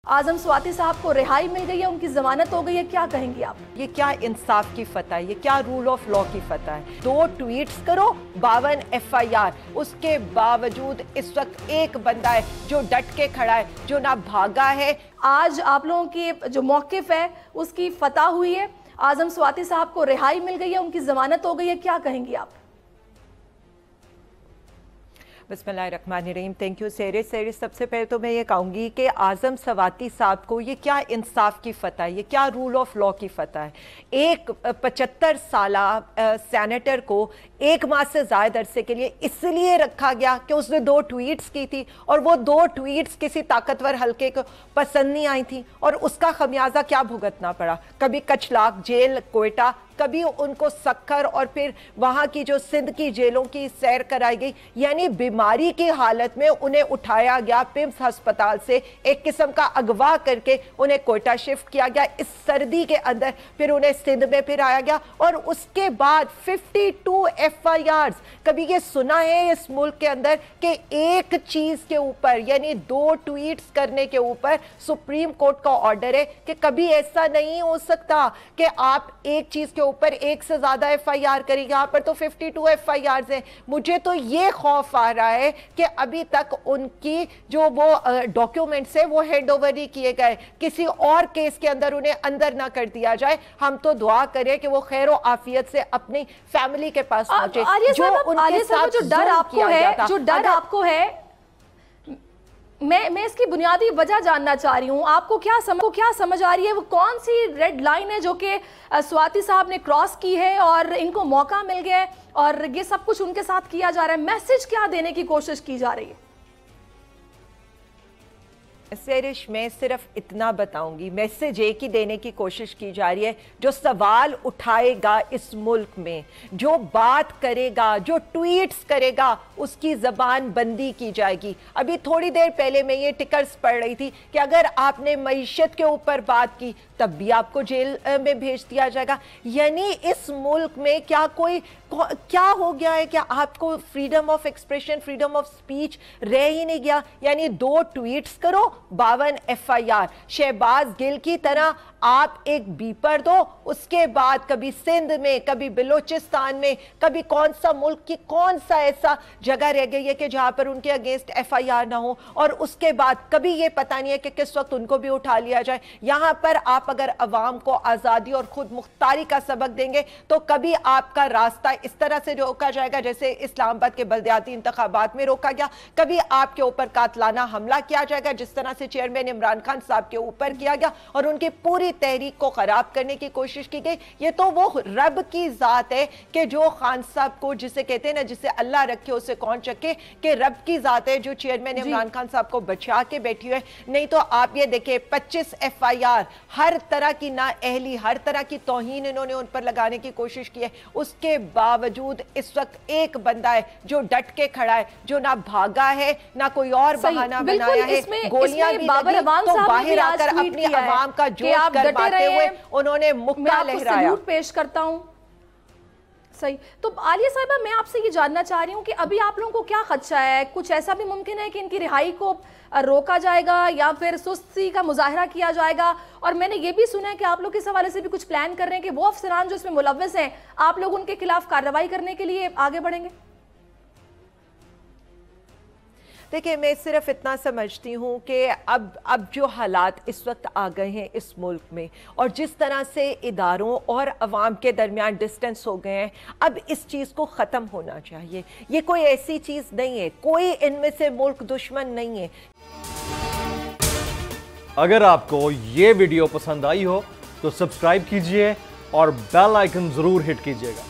आजम स्वाति साहब को रिहाई मिल गई है, उनकी जमानत हो गई है, क्या कहेंगी आप? ये क्या इंसाफ की फतह है, ये क्या रूल ऑफ लॉ की फतह है। 2 ट्वीट्स करो, 52 FIR, उसके बावजूद इस वक्त एक बंदा है जो डट के खड़ा है, जो ना भागा है। आज आप लोगों की जो मौकिफ है उसकी फतह हुई है, आजम स्वाति साहब को रिहाई मिल गई है, उनकी जमानत हो गई है, क्या कहेंगी आप? बिस्मिल्लाहिर्रहमानिर्रहीम। थैंक यू सेरे। सबसे पहले तो मैं ये कहूँगी कि आजम स्वाति साहब को ये क्या इंसाफ की फतह है, ये क्या रूल ऑफ लॉ की फतह है। एक 75 साला सेनेटर को 1 माह से ज़्यादा अरसे के लिए इसलिए रखा गया कि उसने 2 ट्वीट्स की थी और वो 2 ट्वीट्स किसी ताकतवर हल्के को पसंद नहीं आई थी और उसका खमियाजा क्या भुगतना पड़ा। कभी कचलाक जेल कोयटा, कभी उनको सक्खर और फिर वहाँ की जो सिंध की जेलों की सैर कराई गई, यानी बीमारी की हालत में उन्हें उठाया गया पिम्स अस्पताल से, एक किस्म का अगवा करके उन्हें कोयटा शिफ्ट किया गया इस सर्दी के अंदर, फिर उन्हें सिंध में फिर आया गया और उसके बाद 52 FIRs। कभी ये सुना है इस मुल्क के अंदर कि एक चीज के ऊपर यानी 2 ट्वीट्स करने के ऊपर सुप्रीम कोर्ट का ऑर्डर है कि कभी ऐसा नहीं हो सकता कि आप एक चीज के ऊपर 1 से ज्यादा FIR करेंगे। यहाँ पर तो 52 FIRs हैं। मुझे तो ये खौफ आ रहा है कि अभी तक उनकी जो वो डॉक्यूमेंट्स है वो हैंड ओवर ही किए गए, किसी और केस के अंदर उन्हें अंदर ना कर दिया जाए। हम तो दुआ करें कि वो खैर आफियत से अपनी फैमिली के पास पहुंचे। जो उनके साथ जो डर आपको है, मैं इसकी बुनियादी वजह जानना चाह रही हूँ। आपको क्या समझ आ रही है, वो कौन सी रेड लाइन है जो कि स्वाति साहब ने क्रॉस की है और इनको मौका मिल गया है और ये सब कुछ उनके साथ किया जा रहा है? मैसेज क्या देने की कोशिश की जा रही है? सेरिश, मैं सिर्फ इतना बताऊंगी, मैसेज एक ही देने की कोशिश की जा रही है। जो सवाल उठाएगा इस मुल्क में, जो बात करेगा, जो ट्वीट्स करेगा, उसकी जबान बंदी की जाएगी। अभी थोड़ी देर पहले मैं ये टिकर्स पढ़ रही थी कि अगर आपने मईशत के ऊपर बात की तब भी आपको जेल में भेज दिया जाएगा। यानी इस मुल्क में क्या हो गया है, क्या आपको freedom of expression, freedom of speech रह ही नहीं गया? यानी 2 ट्वीट्स करो, 52 FIR। शहबाज गिल की तरह आप एक बीपर दो, उसके बाद कभी सिंध में, कभी बलोचिस्तान में, कभी कौन सा मुल्क की कौन सा ऐसा जगह रह गई है कि जहां पर उनके अगेंस्ट FIR ना हो, और उसके बाद कभी ये पता नहीं है कि किस वक्त उनको भी उठा लिया जाए। यहां पर आप अगर अवाम को आजादी और खुद मुख्तारी का सबक देंगे तो कभी आपका रास्ता इस तरह से रोका जाएगा जैसे इस्लामाबाद के बल्दियाती इंतखाबात में रोका गया, कभी आपके ऊपर कातलाना हमला किया जाएगा जिस तरह से चेयरमैन इमरान खान साहब के ऊपर किया गया और उनकी पूरी तहरीक को खराब करने की कोशिश की गई। ये तो वो रब की जात है कि जो खान साहब को, जिसे कहते हैं ना, जिसे अल्लाह रखे उसे कौन चखे, कि रब की जात है जो चेयरमैन इमरान खान साहब को बचा के बैठी है। नहीं तो आप ये देखें 25 FIR, हर तरह की नाअहली, हर तरह की तौहीन इन्होंने उन पर लगाने की कोशिश की है। उसके बावजूद इस वक्त एक बंदा है जो डट के खड़ा है, जो ना भागा है ना कोई और बहाना बनाया है। गोलियां भी लगी तो बाहर आकर अपनी अवाम का जोश गरमाते हुए उन्होंने मुक्का लहराया। पेश करता हूं। सही। तो आलिया साहिबा, मैं आपसे ये जानना चाह रही हूँ कि अभी आप लोगों को क्या खदशा है? कुछ ऐसा भी मुमकिन है कि इनकी रिहाई को रोका जाएगा या फिर सुस्ती का मुजाहरा किया जाएगा? और मैंने ये भी सुना है कि आप लोग इस हवाले से भी कुछ प्लान कर रहे हैं कि वो अफसरान जो इसमें मुलव्वस हैं, आप लोग उनके खिलाफ कार्रवाई करने के लिए आगे बढ़ेंगे। देखिए, मैं सिर्फ इतना समझती हूँ कि अब जो हालात इस वक्त आ गए हैं इस मुल्क में और जिस तरह से इदारों और अवाम के दरमियान डिस्टेंस हो गए हैं, अब इस चीज़ को ख़त्म होना चाहिए। ये कोई ऐसी चीज़ नहीं है, कोई इनमें से मुल्क दुश्मन नहीं है। अगर आपको ये वीडियो पसंद आई हो तो सब्सक्राइब कीजिए और बेल आइकन ज़रूर हिट कीजिएगा।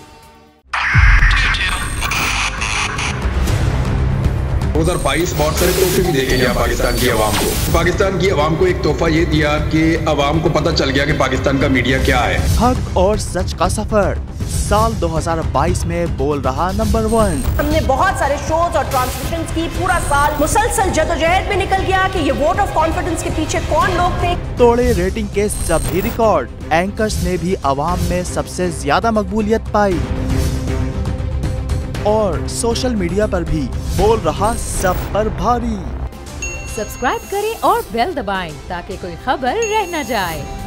2022 बहुत सारे तोहफे भी देके गया पाकिस्तान की आवाम को। पाकिस्तान की आवाम को एक तोहफा ये दिया कि आवाम को पता चल गया कि पाकिस्तान का मीडिया क्या है। हक और सच का सफर साल 2022 में बोल रहा नंबर 1। हमने बहुत सारे शोज और ट्रांसमिशंस की, पूरा साल मुसलसल जदोजहद में निकल गया कि ये वोट ऑफ कॉन्फिडेंस के पीछे कौन लोग थे। तोड़े रेटिंग के सभी रिकॉर्ड। एंकर्स ने भी आवाम में सबसे ज्यादा मकबूलियत पाई और सोशल मीडिया पर भी बोल रहा सब पर भारी। सब्सक्राइब करें और बेल दबाएं ताकि कोई खबर रह न जाए।